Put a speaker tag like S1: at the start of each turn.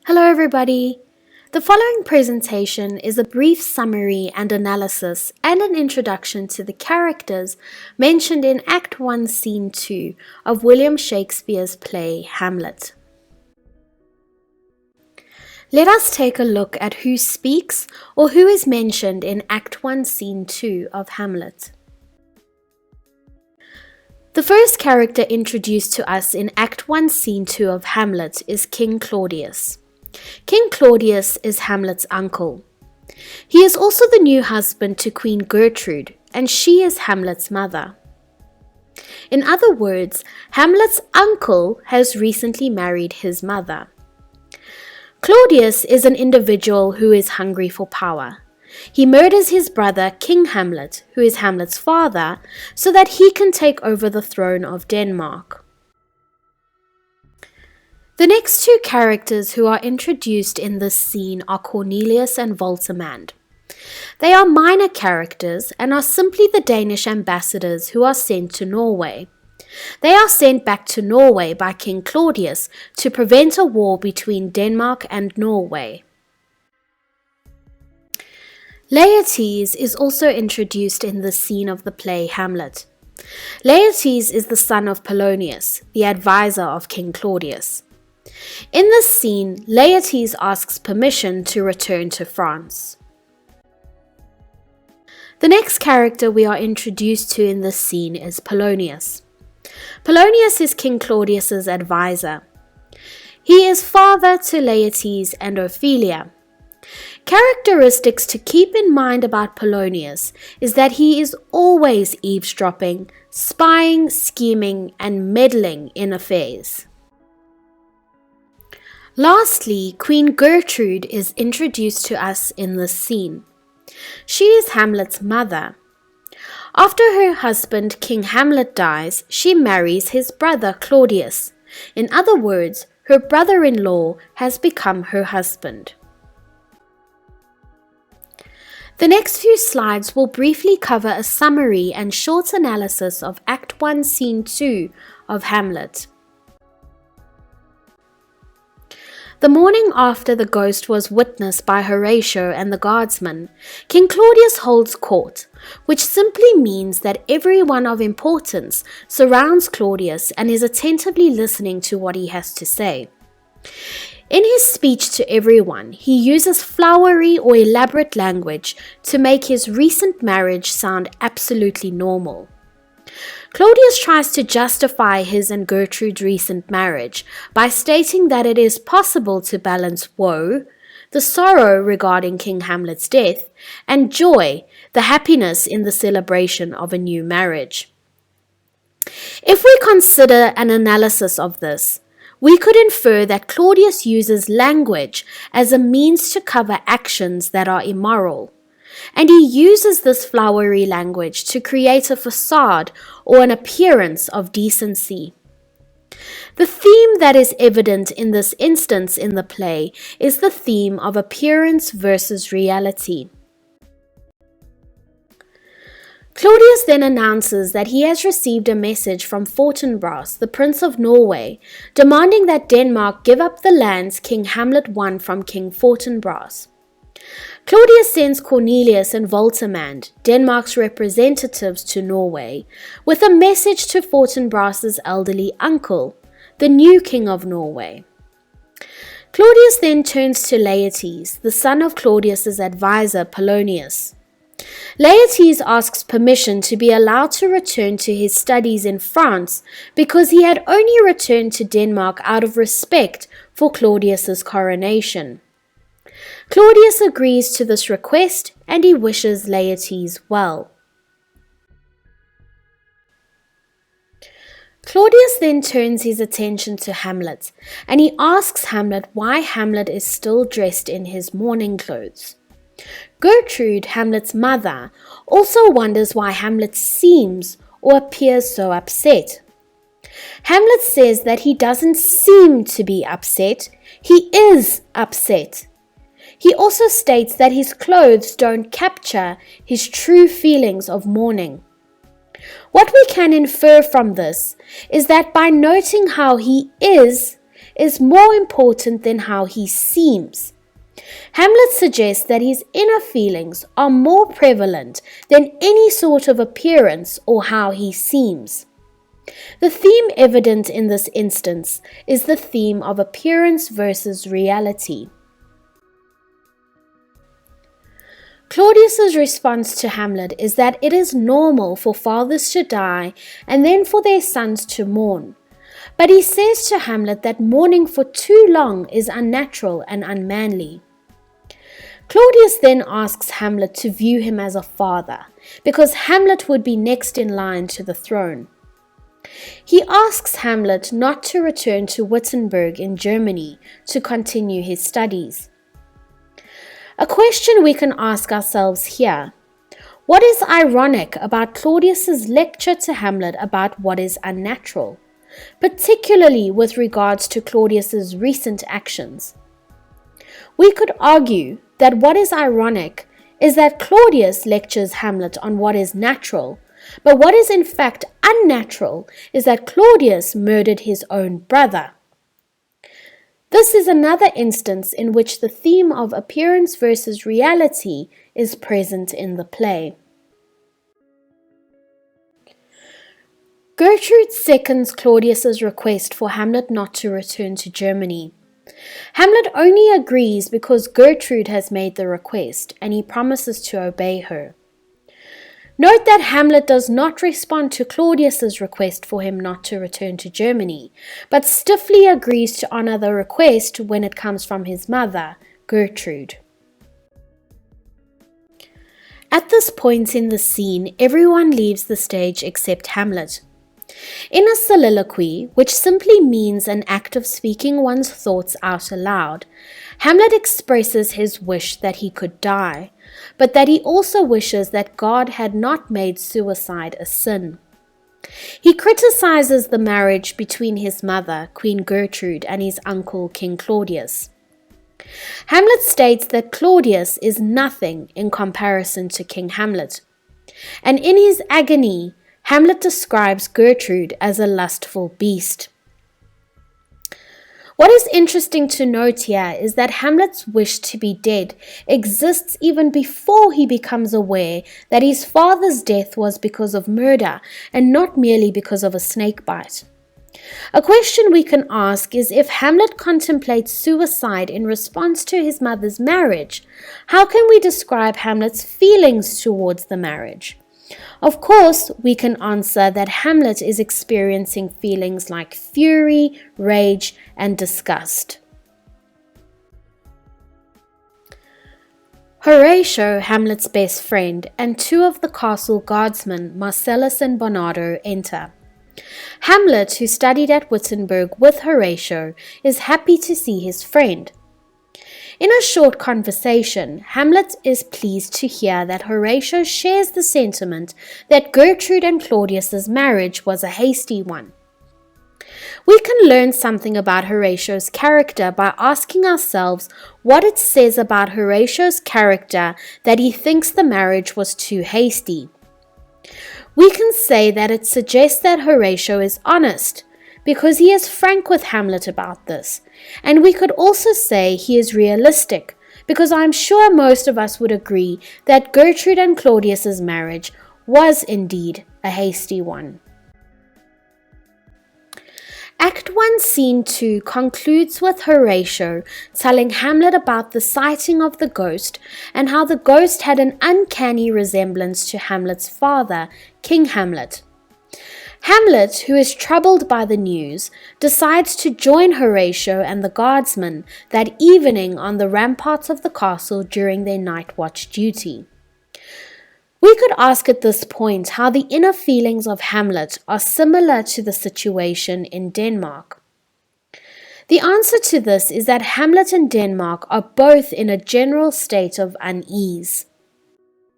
S1: Hello everybody! The following presentation is a brief summary and analysis and an introduction to the characters mentioned in Act 1, Scene 2 of William Shakespeare's play Hamlet. Let us take a look at who speaks or who is mentioned in Act 1, Scene 2 of Hamlet. The first character introduced to us in Act 1, Scene 2 of Hamlet is King Claudius. King Claudius is Hamlet's uncle. He is also the new husband to Queen Gertrude, and she is Hamlet's mother. In other words, Hamlet's uncle has recently married his mother. Claudius is an individual who is hungry for power. He murders his brother, King Hamlet, who is Hamlet's father, so that he can take over the throne of Denmark. The next two characters who are introduced in this scene are Cornelius and Voltimand. They are minor characters and are simply the Danish ambassadors who are sent to Norway. They are sent back to Norway by King Claudius to prevent a war between Denmark and Norway. Laertes is also introduced in this scene of the play Hamlet. Laertes is the son of Polonius, the advisor of King Claudius. In this scene, Laertes asks permission to return to France. The next character we are introduced to in this scene is Polonius. Polonius is King Claudius's advisor. He is father to Laertes and Ophelia. Characteristics to keep in mind about Polonius is that he is always eavesdropping, spying, scheming, and meddling in affairs. Lastly, Queen Gertrude is introduced to us in this scene. She is Hamlet's mother. After her husband, King Hamlet, dies, she marries his brother Claudius. In other words, her brother-in-law has become her husband. The next few slides will briefly cover a summary and short analysis of Act 1, Scene 2 of Hamlet. The morning after the ghost was witnessed by Horatio and the guardsmen, King Claudius holds court, which simply means that everyone of importance surrounds Claudius and is attentively listening to what he has to say. In his speech to everyone, he uses flowery or elaborate language to make his recent marriage sound absolutely normal. Claudius tries to justify his and Gertrude's recent marriage by stating that it is possible to balance woe, the sorrow regarding King Hamlet's death, and joy, the happiness in the celebration of a new marriage. If we consider an analysis of this, we could infer that Claudius uses language as a means to cover actions that are immoral. And he uses this flowery language to create a facade or an appearance of decency. The theme that is evident in this instance in the play is the theme of appearance versus reality. Claudius then announces that he has received a message from Fortinbras, the Prince of Norway, demanding that Denmark give up the lands King Hamlet won from King Fortinbras. Claudius sends Cornelius and Voltimand, Denmark's representatives to Norway, with a message to Fortinbras's elderly uncle, the new king of Norway. Claudius then turns to Laertes, the son of Claudius's advisor Polonius. Laertes asks permission to be allowed to return to his studies in France because he had only returned to Denmark out of respect for Claudius's coronation. Claudius agrees to this request and he wishes Laertes well. Claudius then turns his attention to Hamlet and he asks Hamlet why Hamlet is still dressed in his mourning clothes. Gertrude, Hamlet's mother, also wonders why Hamlet seems or appears so upset. Hamlet says that he doesn't seem to be upset, he is upset. He also states that his clothes don't capture his true feelings of mourning. What we can infer from this is that by noting how he is, is more important than how he seems. Hamlet suggests that his inner feelings are more prevalent than any sort of appearance or how he seems. The theme evident in this instance is the theme of appearance versus reality. Claudius's response to Hamlet is that it is normal for fathers to die and then for their sons to mourn. But he says to Hamlet that mourning for too long is unnatural and unmanly. Claudius then asks Hamlet to view him as a father, because Hamlet would be next in line to the throne. He asks Hamlet not to return to Wittenberg in Germany to continue his studies. A question we can ask ourselves here: what is ironic about Claudius's lecture to Hamlet about what is unnatural, particularly with regards to Claudius's recent actions? We could argue that what is ironic is that Claudius lectures Hamlet on what is natural, but what is in fact unnatural is that Claudius murdered his own brother. This is another instance in which the theme of appearance versus reality is present in the play. Gertrude seconds Claudius's request for Hamlet not to return to Germany. Hamlet only agrees because Gertrude has made the request, and he promises to obey her. Note that Hamlet does not respond to Claudius's request for him not to return to Germany, but stiffly agrees to honor the request when it comes from his mother, Gertrude. At this point in the scene, everyone leaves the stage except Hamlet. In a soliloquy, which simply means an act of speaking one's thoughts out aloud, Hamlet expresses his wish that he could die, but that he also wishes that God had not made suicide a sin. He criticizes the marriage between his mother, Queen Gertrude, and his uncle, King Claudius. Hamlet states that Claudius is nothing in comparison to King Hamlet, and in his agony, Hamlet describes Gertrude as a lustful beast. What is interesting to note here is that Hamlet's wish to be dead exists even before he becomes aware that his father's death was because of murder and not merely because of a snake bite. A question we can ask is, if Hamlet contemplates suicide in response to his mother's marriage, how can we describe Hamlet's feelings towards the marriage? Of course, we can answer that Hamlet is experiencing feelings like fury, rage, and disgust. Horatio, Hamlet's best friend, and two of the castle guardsmen, Marcellus and Bernardo, enter. Hamlet, who studied at Wittenberg with Horatio, is happy to see his friend. In a short conversation, Hamlet is pleased to hear that Horatio shares the sentiment that Gertrude and Claudius's marriage was a hasty one. We can learn something about Horatio's character by asking ourselves what it says about Horatio's character that he thinks the marriage was too hasty. We can say that it suggests that Horatio is honest, because he is frank with Hamlet about this, and we could also say he is realistic, because I'm sure most of us would agree that Gertrude and Claudius's marriage was indeed a hasty one. Act 1, Scene 2 concludes with Horatio telling Hamlet about the sighting of the ghost and how the ghost had an uncanny resemblance to Hamlet's father, King Hamlet. Hamlet, who is troubled by the news, decides to join Horatio and the guardsmen that evening on the ramparts of the castle during their night watch duty. We could ask at this point how the inner feelings of Hamlet are similar to the situation in Denmark. The answer to this is that Hamlet and Denmark are both in a general state of unease.